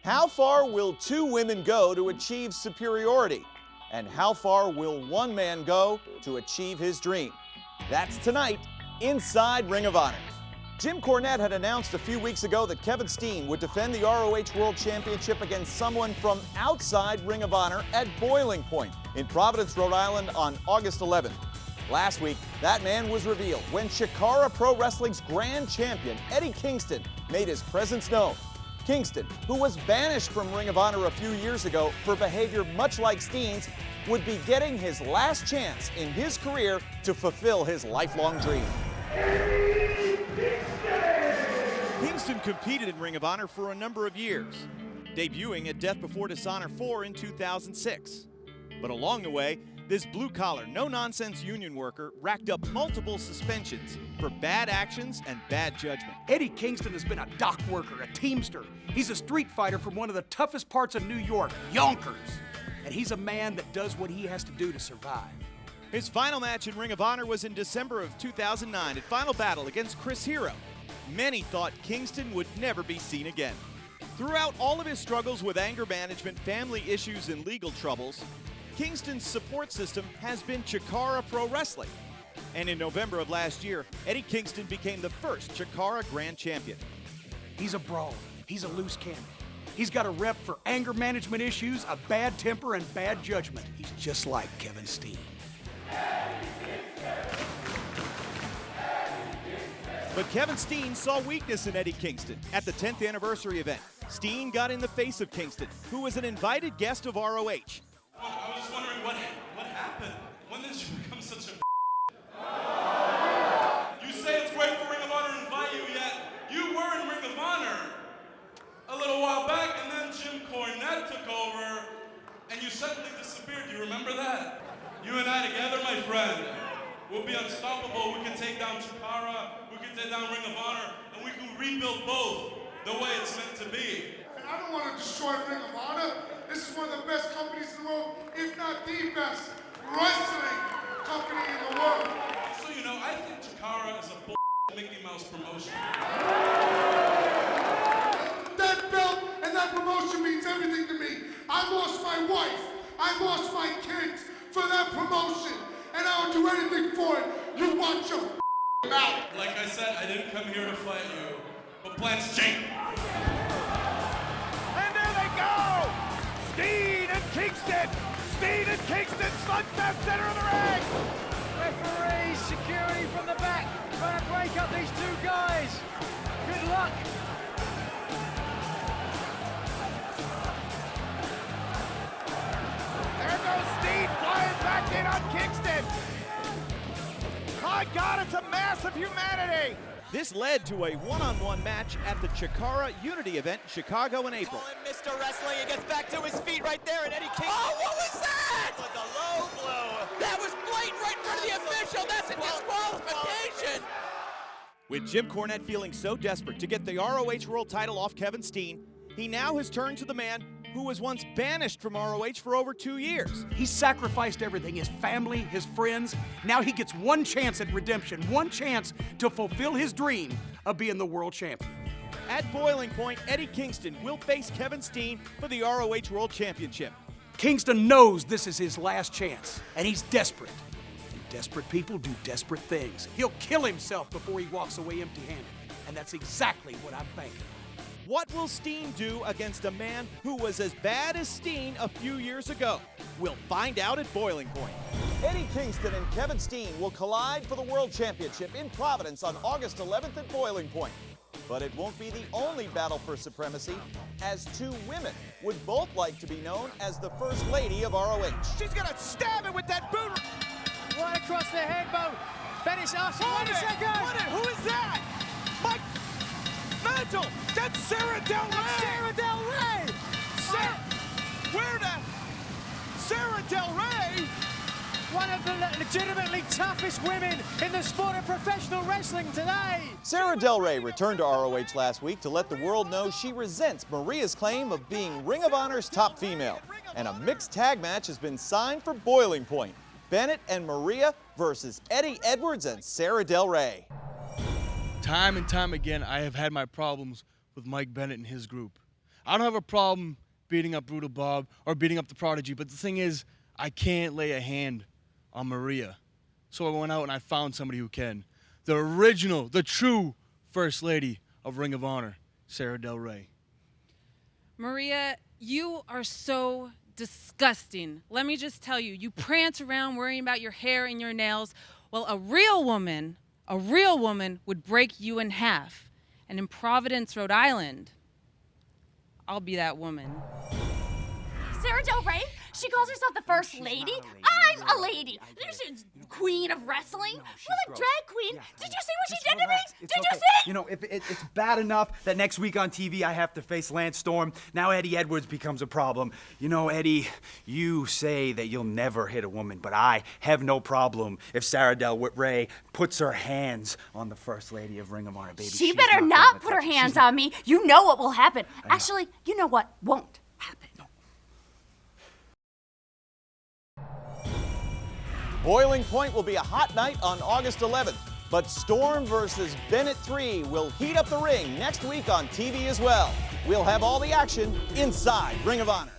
How far will two women go to achieve superiority? And how far will one man go to achieve his dream? That's tonight, inside Ring of Honor. Jim Cornette had announced a few weeks ago that Kevin Steen would defend the ROH World Championship against someone from outside Ring of Honor at Boiling Point in Providence, Rhode Island on August 11th. Last week, that man was revealed when Chikara Pro Wrestling's grand champion, Eddie Kingston, made his presence known. Kingston, who was banished from Ring of Honor a few years ago for behavior much like Steen's, would be getting his last chance in his career to fulfill his lifelong dream. Kingston competed in Ring of Honor for a number of years, debuting at Death Before Dishonor 4 in 2006. But along the way, this blue-collar, no-nonsense union worker racked up multiple suspensions for bad actions and bad judgment. Eddie Kingston has been a dock worker, a teamster. He's a street fighter from one of the toughest parts of New York, Yonkers. And he's a man that does what he has to do to survive. His final match in Ring of Honor was in December of 2009 at Final Battle against Chris Hero. Many thought Kingston would never be seen again. Throughout all of his struggles with anger management, family issues, and legal troubles, Kingston's support system has been Chikara Pro Wrestling. And in November of last year, Eddie Kingston became the first Chikara Grand Champion. He's a brawler. He's a loose cannon. He's got a rep for anger management issues, a bad temper, and bad judgment. He's just like Kevin Steen. But Kevin Steen saw weakness in Eddie Kingston. At the 10th anniversary event, Steen got in the face of Kingston, who was an invited guest of ROH. I was just wondering what happened? When did you become such a You say it's great for Ring of Honor to invite you, yet you were in Ring of Honor a little while back, and then Jim Cornette took over, and you suddenly disappeared. Do you remember that? You and I together, my friend, will be unstoppable. We can take down Chikara, we can take down Ring of Honor, and we can rebuild both the way it's meant to be. And I don't want to destroy Ring of Honor. This is one of the best companies in the world, if not the best wrestling company in the world. So you know, I think Chikara is a Mickey Mouse promotion. That belt and that promotion means everything to me. I lost my wife, I lost my kids for that promotion, and I would do anything for it. You watch your mouth. Like I said, I didn't come here to fight you, but plans change. And there they go! Steen and Kingston! Steen and Kingston, slugfest center of the ring! Referees, security from the back, trying to break up these two guys. Good luck. There goes Steen flying back in on Kingston! My God, it's a mass of humanity! This led to a one-on-one match at the Chikara Unity event in Chicago in April. Mr. Wrestling, he gets back to his feet right there, and Eddie Kingston. Oh, what was that? That was a low blow. That was blatant right in front of the official. That's a disqualification. With Jim Cornette feeling so desperate to get the ROH World title off Kevin Steen, he now has turned to the man who was once banished from ROH for over 2 years. He sacrificed everything, his family, his friends. Now he gets one chance at redemption, one chance to fulfill his dream of being the world champion. At Boiling Point, Eddie Kingston will face Kevin Steen for the ROH World Championship. Kingston knows this is his last chance, and he's desperate. And desperate people do desperate things. He'll kill himself before he walks away empty-handed, and that's exactly what I'm thinking. What will Steen do against a man who was as bad as Steen a few years ago? We'll find out at Boiling Point. Eddie Kingston and Kevin Steen will collide for the World Championship in Providence on August 11th at Boiling Point. But it won't be the only battle for supremacy, as two women would both like to be known as the First Lady of ROH. She's gonna stab it with that boot! Right across the head, Bo. Bennett's asking, wait a second. Who is that? Mike Mantle! That's Sara Del Rey! Sara Del Rey! Where the? Sara Del Rey? One of the legitimately toughest women in the sport of professional wrestling today. Sara Del Rey returned to ROH last week to let the world know she resents Maria's claim of being Ring of Honor's top female. And a mixed tag match has been signed for Boiling Point. Bennett and Maria versus Eddie Edwards and Sara Del Rey. Time and time again, I have had my problems with Mike Bennett and his group. I don't have a problem beating up Brutal Bob or beating up the Prodigy, but the thing is, I can't lay a hand on Maria. So I went out and I found somebody who can. The original, the true First Lady of Ring of Honor, Sara Del Rey. Maria, you are so disgusting. Let me just tell you, you prance around worrying about your hair and your nails. Well, a real woman would break you in half. And in Providence, Rhode Island, I'll be that woman. Sara Del Rey? She calls herself the First Lady? I'm a lady. She's queen of wrestling. Well, a drag queen. Did you see what she did to me? Did you see? You know, if it's bad enough that next week on TV I have to face Lance Storm, now Eddie Edwards becomes a problem. You know, Eddie, you say that you'll never hit a woman, but I have no problem if Sara Del Rey puts her hands on the First Lady of Ring of Honor, baby. She better not put her hands on me. You know what will happen. Actually, you know what won't happen. Boiling Point will be a hot night on August 11th, but Storm versus Bennett 3 will heat up the ring next week on TV as well. We'll have all the action inside Ring of Honor.